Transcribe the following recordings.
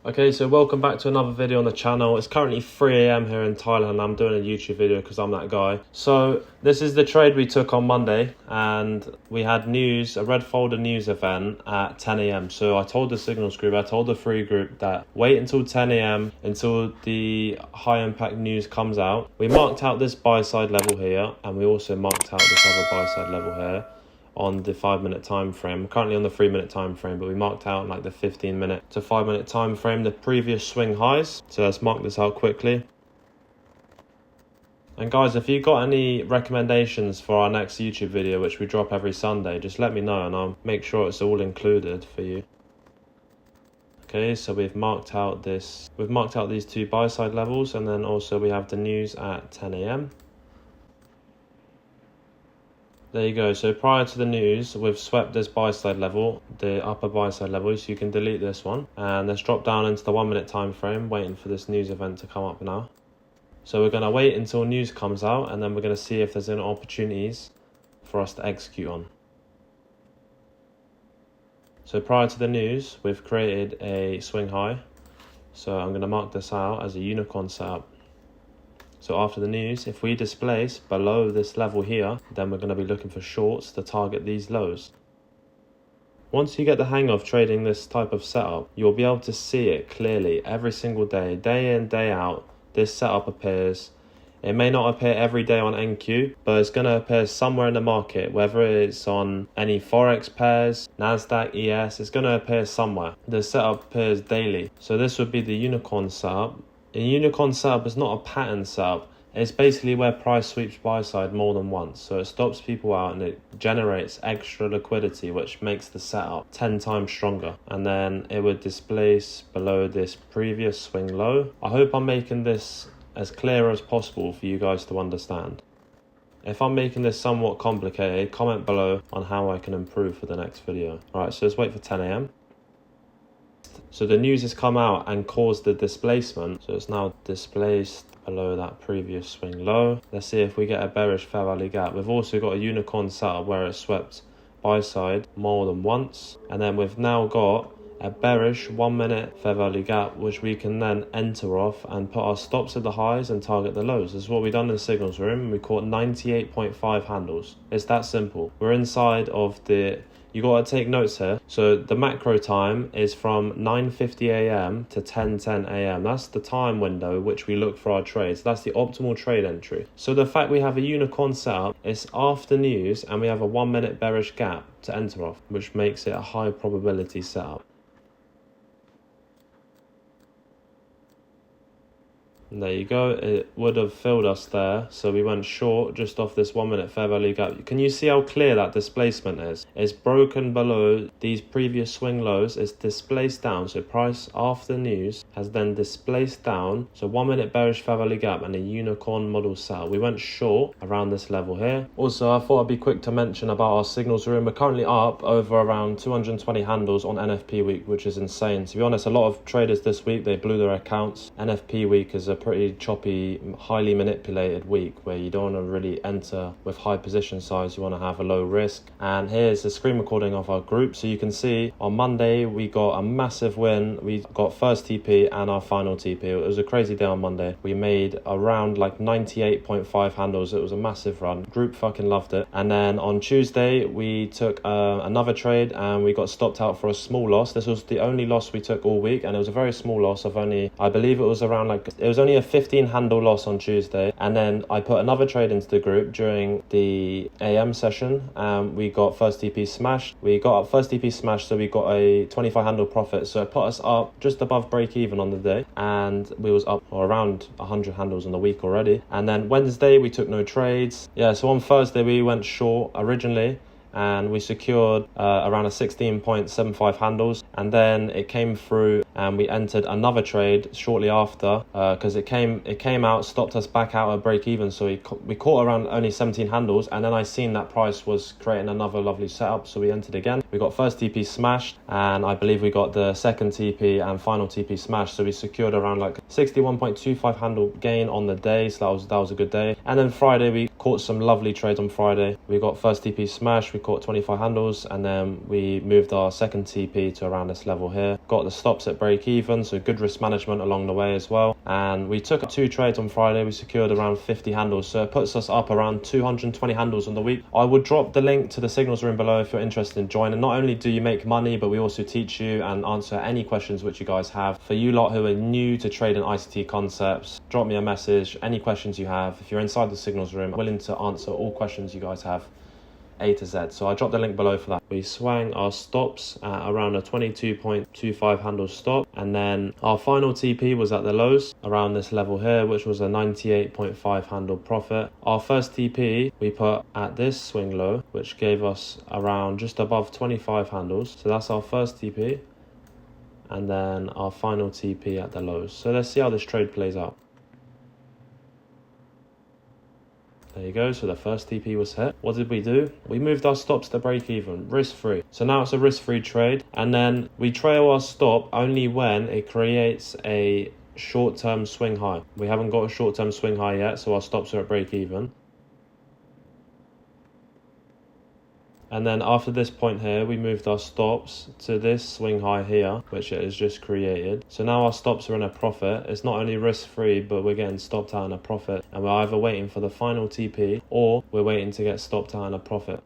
Okay, so welcome back to another video on the channel. It's currently 3 AM here in Thailand. I'm doing a YouTube video because I'm that guy. So this is the trade we took on Monday, and we had news, a red folder news event at 10 AM. So I told the signals group, I told the free group that wait until 10 AM until the high impact news comes out. We marked out this buy side level here, and we also marked out this other buy side level here on the 5-minute time frame. Currently on the 3-minute time frame, but we marked out like the 15-minute to 5-minute time frame, the previous swing highs. So let's mark this out quickly. And guys, if you got any recommendations for our next YouTube video, which we drop every Sunday, just let me know and I'll make sure it's all included for you. Okay, so we've marked out these two buy side levels, and then also we have the news at 10 AM. There you go. So prior to the news, we've swept this buy side level, the upper buy side level, so you can delete this one. And let's drop down into the 1-minute time frame, waiting for this news event to come up now. So we're going to wait until news comes out, and then we're going to see if there's any opportunities for us to execute on. So prior to the news, we've created a swing high. So I'm going to mark this out as a unicorn setup. So after the news, if we displace below this level here, then we're going to be looking for shorts to target these lows. Once you get the hang of trading this type of setup, you'll be able to see it clearly every single day, day in, day out. This setup appears. It may not appear every day on NQ, but it's going to appear somewhere in the market, whether it's on any Forex pairs, NASDAQ, ES, it's going to appear somewhere. The setup appears daily. So this would be the unicorn setup. A unicorn setup is not a pattern setup. It's basically where price sweeps buy side more than once. So it stops people out and it generates extra liquidity, which makes the setup 10 times stronger. And then it would displace below this previous swing low. I hope I'm making this as clear as possible for you guys to understand. If I'm making this somewhat complicated, comment below on how I can improve for the next video. Alright, so let's wait for 10 AM. So the news has come out and caused the displacement. So it's now displaced below that previous swing low. Let's see if we get a bearish fair value gap. We've also got a unicorn setup where it swept buy side more than once. And then we've now got a bearish 1-minute fair value gap, which we can then enter off and put our stops at the highs and target the lows. This is what we've done in the signals room. We caught 98.5 handles. It's that simple. We're inside of the... You got to take notes here. So the macro time is from 9:50 AM to 10:10 AM. That's the time window which we look for our trades. That's the optimal trade entry. So the fact we have a unicorn setup, it's after news, and we have a 1-minute bearish gap to enter off, which makes it a high probability setup. And there you go, it would have filled us there, so we went short just off this 1-minute fair value gap. Can you see how clear that displacement is? It's broken below these previous swing lows, it's displaced down, so price after news has then displaced down, so 1-minute bearish fair value gap and a unicorn model sell. We went short around this level here. Also, I thought I'd be quick to mention about our signals room. We're currently up over around 220 handles on NFP week, which is insane. To be honest, a lot of traders this week, they blew their accounts. NFP week is a pretty choppy, highly manipulated week where you don't want to really enter with high position size. You want to have a low risk. And here's a screen recording of our group, so you can see on Monday we got a massive win. We got first TP and our final TP. It was a crazy day on Monday. We made around like 98.5 handles. It was a massive run. Group fucking loved it. And then on Tuesday we took another trade and we got stopped out for a small loss. This was the only loss we took all week, and it was a very small loss of only, I believe it was around like, it was only a 15 handle loss on Tuesday. And then I put another trade into the group during the AM session, and we got first TP smashed. We got up first TP smashed, so we got a 25 handle profit, so it put us up just above break even on the day, and we was up around 100 handles on the week already. And then Wednesday we took no trades. Yeah, so on Thursday we went short originally, and we secured around a 16.75 handles, and then it came through and we entered another trade shortly after because it came out, stopped us back out at break even, so we caught around only 17 handles, and then I seen that price was creating another lovely setup, so we entered again. We got first TP smashed, and I believe we got the second TP and final TP smashed, so we secured around like 61.25 handle gain on the day, so that was a good day. And then Friday we caught some lovely trades on Friday. We got first TP smash, we caught 25 handles, and then we moved our second TP to around this level here. Got the stops at break even, so good risk management along the way as well. And we took 2 trades on Friday. We secured around 50 handles, so it puts us up around 220 handles on the week. I will drop the link to the signals room below if you're interested in joining. Not only do you make money, but we also teach you and answer any questions which you guys have. For you lot who are new to trading ICT concepts, drop me a message, any questions you have. If you're inside the signals room, I'm willing to answer all questions you guys have, A to Z. So I'll drop the link below for that. We swang our stops at around a 22.25 handle stop, and then our final TP was at the lows around this level here, which was a 98.5 handle profit. Our first TP we put at this swing low, which gave us around just above 25 handles. So that's our first TP, and then our final TP at the lows. So let's see how this trade plays out. There you go, so the first TP was hit. What did we do? We moved our stops to break even, risk-free. So now it's a risk-free trade, and then we trail our stop only when it creates a short-term swing high. We haven't got a short-term swing high yet, so our stops are at break even. And then after this point here, we moved our stops to this swing high here, which it has just created. So now our stops are in a profit. It's not only risk-free, but we're getting stopped out in a profit. And we're either waiting for the final TP or we're waiting to get stopped out in a profit.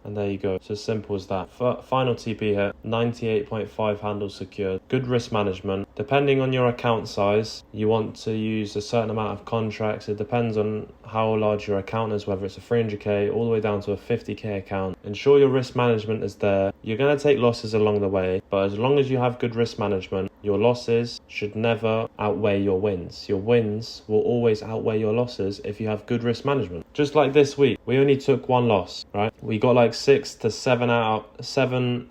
And there you go. So simple as that. Final TP hit, 98.5 handles secured. Good risk management. Depending on your account size, you want to use a certain amount of contracts. It depends on how large your account is, whether it's a 300k all the way down to a 50k account. Ensure your risk management is there. You're going to take losses along the way, but as long as you have good risk management, your losses should never outweigh your wins. Your wins will always outweigh your losses if you have good risk management. Just like this week, we only took 1 loss, right? We got like 6 to 7 out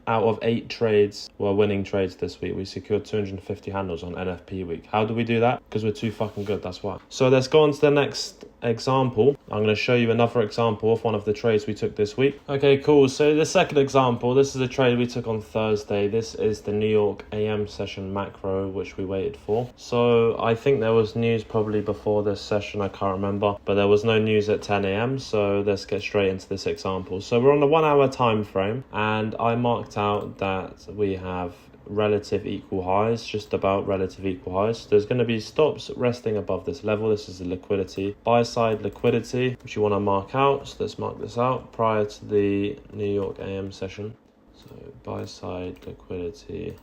of 8 trades were winning trades this week. We secured 250 handles on NFP week. How do we do that? Because we're too fucking good, that's why. So let's go on to the next example. I'm going to show you another example of one of the trades we took this week. Okay, cool. So the second example, this is a trade we took on Thursday. This is the New York AM session macro, which we waited for. So I think there was news probably before this session, I can't remember, but there was no news at 10 a.m. So let's get straight into this example. So we're on the 1 hour time frame, and I marked out that we have relative equal highs, just about relative equal highs. There's going to be stops resting above this level. This is the liquidity, buy side liquidity, which you want to mark out. So let's mark this out prior to the New York AM session. So buy side liquidity.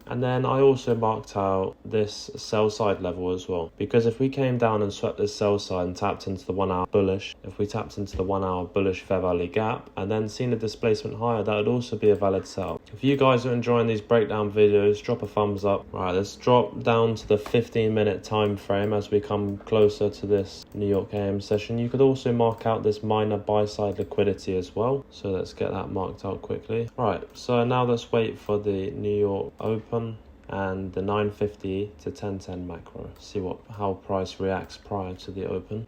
And then I also marked out this sell side level as well, because if we came down and swept this sell side and tapped into the 1 hour bullish, if we tapped into the 1 hour bullish fair value gap and then seen a displacement higher, that would also be a valid setup. If you guys are enjoying these breakdown videos, drop a thumbs up. Right, let's drop down to the 15-minute time frame as we come closer to this New York AM session. You could also mark out this minor buy side liquidity as well. So let's get that marked out quickly. Right, so now let's wait for the New York Open and the 950 to 1010 macro. See how price reacts prior to the open.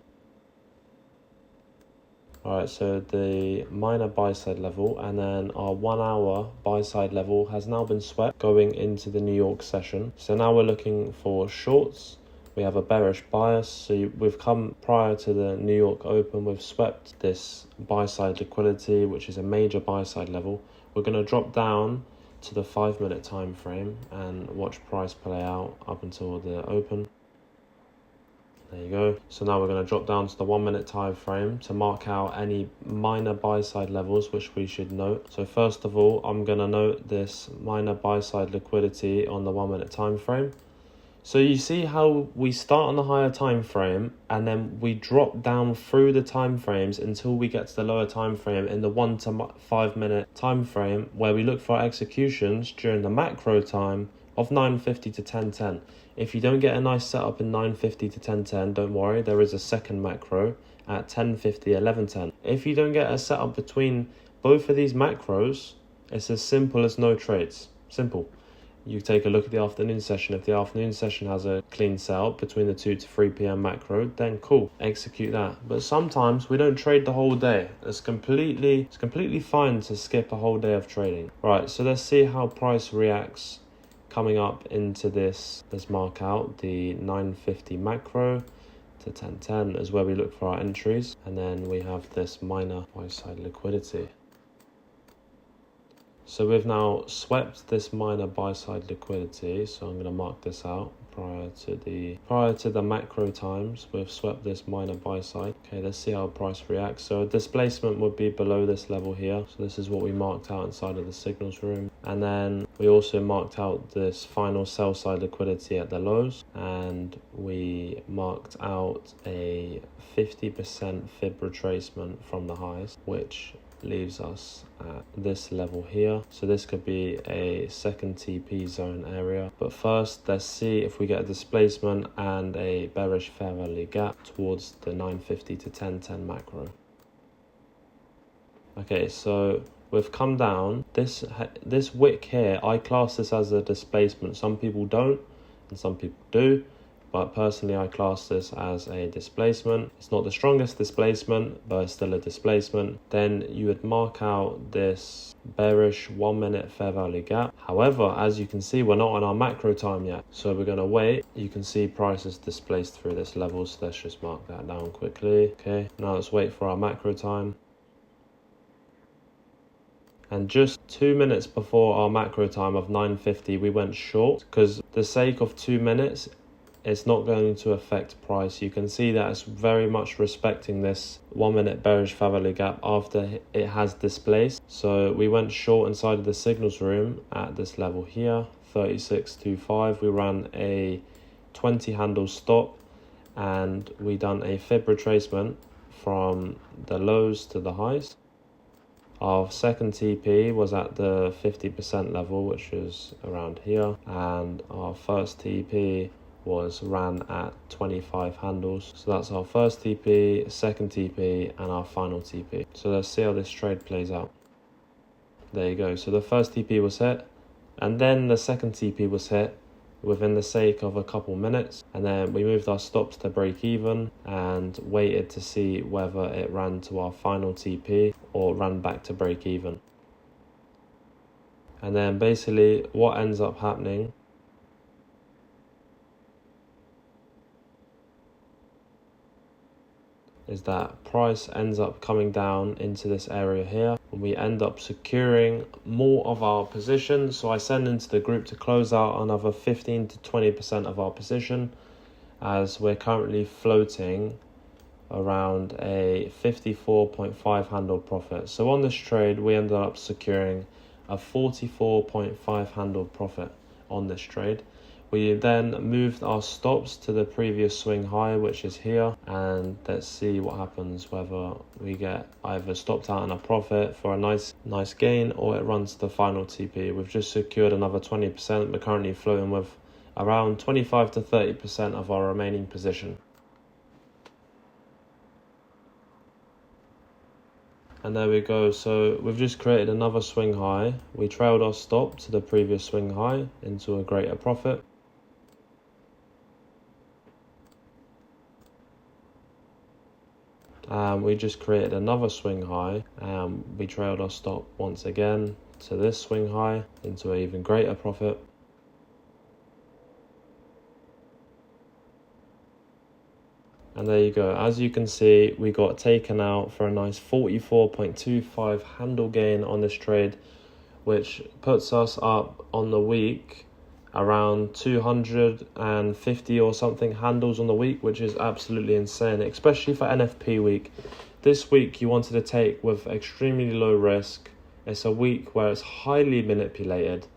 Alright, so the minor buy side level and then our 1 hour buy side level has now been swept going into the New York session. So now we're looking for shorts. We have a bearish bias, so we've come prior to the New York Open, we've swept this buy side liquidity, which is a major buy side level. We're going to drop down to the 5-minute time frame and watch price play out up until the open. There you go. So now we're going to drop down to the 1-minute time frame to mark out any minor buy side levels which we should note. So first of all, I'm going to note this minor buy side liquidity on the 1-minute time frame. So you see how we start on the higher time frame and then we drop down through the time frames until we get to the lower time frame in the 1 to 5 minute time frame, where we look for executions during the macro time of 950 to 1010. If you don't get a nice setup in 950 to 1010, don't worry, there is a second macro at 1050, 1110. If you don't get a setup between both of these macros, it's as simple as no trades. Simple. You take a look at the afternoon session. If the afternoon session has a clean setup between the 2 to 3 p.m. macro, then cool, execute that. But sometimes we don't trade the whole day. It's completely fine to skip a whole day of trading. Right, so let's see how price reacts coming up into this mark out, the 950 macro to 1010 is where we look for our entries. And then we have this minor buy side liquidity. So we've now swept this minor buy side liquidity. So I'm going to mark this out. Prior to the macro times, we've swept this minor buy side. Okay, let's see how price reacts. So displacement would be below this level here. So this is what we marked out inside of the signals room. And then we also marked out this final sell side liquidity at the lows. And we marked out a 50% fib retracement from the highs, which leaves us at this level here. So this could be a second TP zone area, but first let's see if we get a displacement and a bearish fair value gap towards the 950 to 1010 macro. Okay, so we've come down. This wick here, I class this as a displacement. Some people don't and some people do, but personally I class this as a displacement. It's not the strongest displacement, but it's still a displacement. Then you would mark out this bearish 1 minute fair value gap. However, as you can see, we're not on our macro time yet, so we're going to wait. You can see price is displaced through this level, so let's just mark that down quickly. Okay, now let's wait for our macro time. And just 2 minutes before our macro time of 950, we went short because the sake of 2 minutes, it's not going to affect price. You can see that it's very much respecting this 1 minute bearish fair value gap after it has displaced. So we went short inside of the signals room at this level here, 36.25. We ran a 20 handle stop and we done a fib retracement from the lows to the highs. Our second TP was at the 50% level, which is around here, and our first TP was ran at 25 handles. So that's our first TP, second TP, and our final TP. So let's see how this trade plays out. There you go. So the first TP was hit, and then the second TP was hit within the sake of a couple minutes, and then we moved our stops to break even and waited to see whether it ran to our final TP or ran back to break even. And then basically what ends up happening is that price ends up coming down into this area here, and we end up securing more of our position. So I send into the group to close out another 15 to 20% of our position, as we're currently floating around a 54.5 handle profit. So on this trade, we ended up securing a 44.5 handle profit on this trade. We then moved our stops to the previous swing high, which is here, and let's see what happens, whether we get either stopped out in a profit for a nice gain or it runs to the final TP. We've just secured another 20%. We're currently floating with around 25 to 30% of our remaining position. And there we go. So we've just created another swing high. We trailed our stop to the previous swing high into a greater profit. We just created another swing high, and we trailed our stop once again to this swing high into an even greater profit. And there you go. As you can see, we got taken out for a nice 44.25 handle gain on this trade, which puts us up on the week around 250 or something handles on the week, which is absolutely insane, especially for NFP week. This week you wanted to take with extremely low risk. It's a week where it's highly manipulated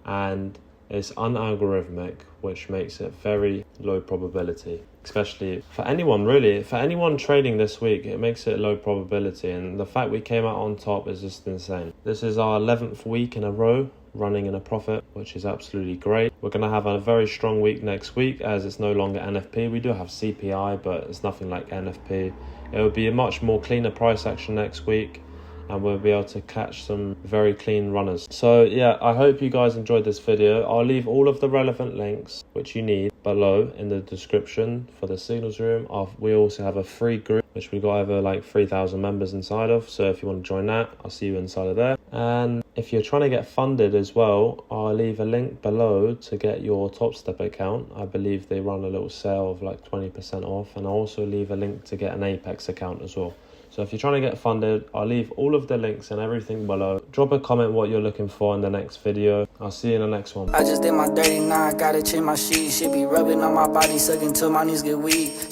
and it's unalgorithmic, which makes it very low probability, especially for anyone really. For anyone trading this week, it makes it low probability, and the fact we came out on top is just insane. This is our 11th week in a row running in a profit, which is absolutely great. We're going to have a very strong week next week, as it's no longer NFP. We do have CPI, but it's nothing like NFP. It will be a much more cleaner price action next week, and we'll be able to catch some very clean runners. So yeah, I hope you guys enjoyed this video. I'll leave all of the relevant links which you need below in the description for the signals room. We also have a free group which we got over like 3,000 members inside of. So if you want to join that, I'll see you inside of there. And if you're trying to get funded as well, I'll leave a link below to get your Top Step account. I believe they run a little sale of like 20% off, and I'll also leave a link to get an Apex account as well. So if you're trying to get funded, I'll leave all of the links and everything below. Drop a comment what you're looking for in the next video. I'll see you in the next one. I just did my 39, gotta change my sheets. She be rubbing on my body, sucking till my knees get weak.